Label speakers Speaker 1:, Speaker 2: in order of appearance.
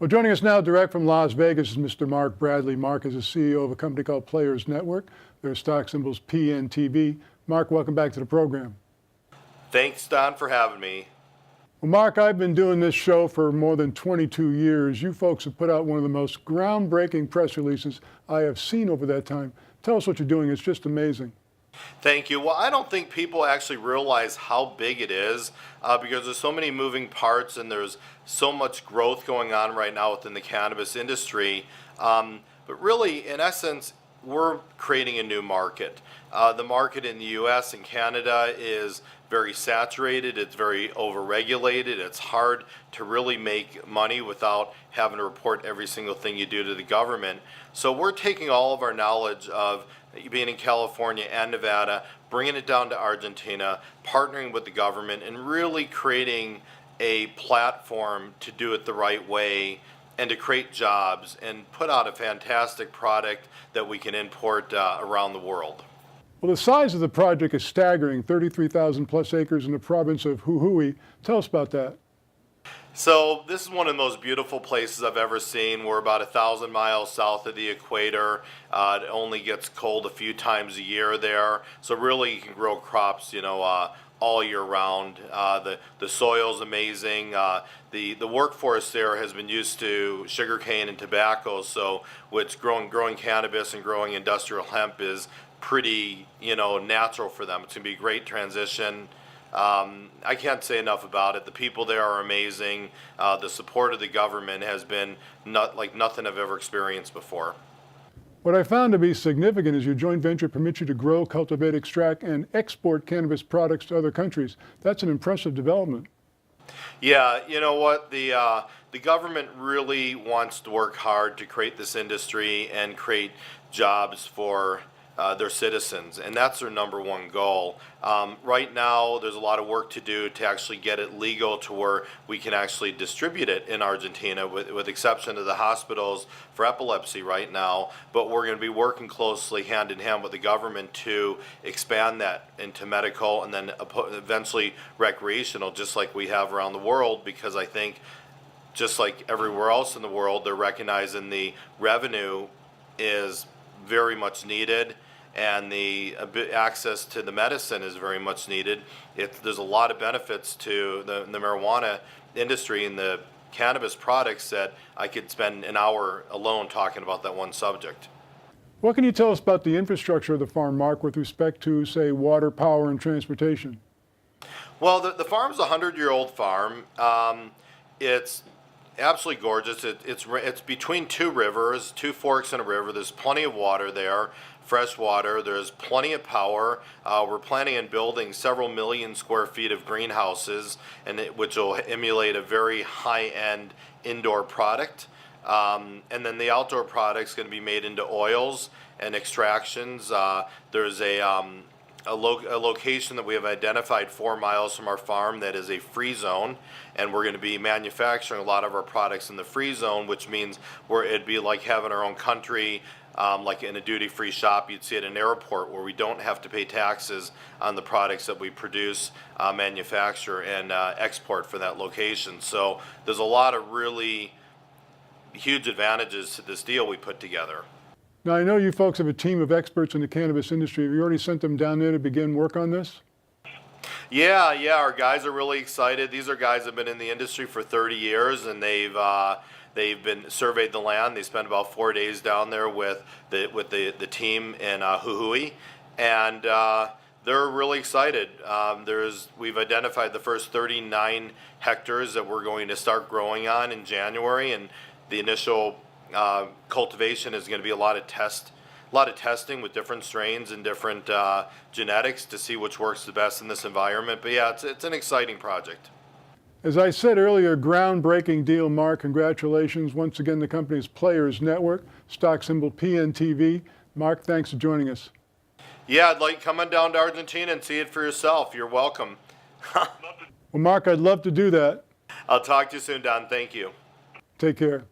Speaker 1: Well, joining us now direct from Las Vegas is Mr. Mark Bradley. Mark is the CEO of a company called Players Network. Their stock symbol's PNTV. Mark, welcome back to the program.
Speaker 2: Thanks, Don, for having me.
Speaker 1: Well, Mark, I've been doing this show for more than 22 years. You folks have put out one of the most groundbreaking press releases I have seen over that time. Tell us what you're doing. It's just amazing.
Speaker 2: Thank you. Well, I don't think people actually realize how big it is because there's so many moving parts and there's so much growth going on right now within the cannabis industry. But really, in essence, we're creating a new market. The market in the U.S. and Canada is very saturated. It's very overregulated. It's hard to really make money without having to report every single thing you do to the government. So we're taking all of our knowledge of being in California and Nevada, bringing it down to Argentina, partnering with the government, and really creating a platform to do it the right way and to create jobs and put out a fantastic product that we can import around the world.
Speaker 1: Well, the size of the project is staggering, 33,000 plus acres in the province of Jujuy. Tell us about that.
Speaker 2: So this is one of the most beautiful places I've ever seen. We're about 1,000 miles south of the equator. It only gets cold a few times a year there. So really you can grow crops, all year round. The soil's amazing. The workforce there has been used to sugarcane and tobacco, so which growing cannabis and growing industrial hemp is pretty, natural for them. It's gonna be a great transition. I can't say enough about it. The people there are amazing. The support of the government has been like nothing I've ever experienced before.
Speaker 1: What I found to be significant is your joint venture permits you to grow, cultivate, extract, and export cannabis products to other countries. That's an impressive development.
Speaker 2: Yeah, you know what? The government really wants to work hard to create this industry and create jobs for their citizens, and that's their number one goal. Right now, there's a lot of work to do to actually get it legal to where we can actually distribute it in Argentina, with exception of the hospitals for epilepsy right now. But we're going to be working closely hand in hand with the government to expand that into medical and then eventually recreational, just like we have around the world, because I think just like everywhere else in the world, they're recognizing the revenue is very much needed, and the access to the medicine is very much needed. There's a lot of benefits to the marijuana industry and the cannabis products that I could spend an hour alone talking about that one subject.
Speaker 1: What can you tell us about the infrastructure of the farm, Mark, with respect to, say, water, power, and transportation?
Speaker 2: Well, the farm's a 100-year-old farm. It's absolutely gorgeous. It's between two rivers, two forks in a river. There's plenty of water there, fresh water. There's plenty of power. We're planning on building several million square feet of greenhouses, which will emulate a very high-end indoor product. And then the outdoor product's going to be made into oils and extractions. There's a location that we have identified 4 miles from our farm that is a free zone, and we're going to be manufacturing a lot of our products in the free zone, which means it'd be like having our own country, like in a duty-free shop you'd see at an airport, where we don't have to pay taxes on the products that we produce, manufacture, and export for that location. So there's a lot of really huge advantages to this deal we put together.
Speaker 1: Now, I know you folks have a team of experts in the cannabis industry. Have you already sent them down there to begin work on this?
Speaker 2: Yeah, our guys are really excited. These are guys that have been in the industry for 30 years, and they've been surveyed the land. They spent about 4 days down there with the team in Jujuy, and they're really excited. We've identified the first 39 hectares that we're going to start growing on in January, and the initial cultivation is going to be a lot of testing with different strains and different genetics to see which works the best in this environment. But yeah, it's an exciting project.
Speaker 1: As I said earlier, groundbreaking deal, Mark. Congratulations. Once again, the company is Players Network, stock symbol PNTV. Mark, thanks for joining us.
Speaker 2: Yeah, I'd like come on down to Argentina and see it for yourself. You're welcome.
Speaker 1: Well, Mark, I'd love to do that.
Speaker 2: I'll talk to you soon, Don. Thank you.
Speaker 1: Take care.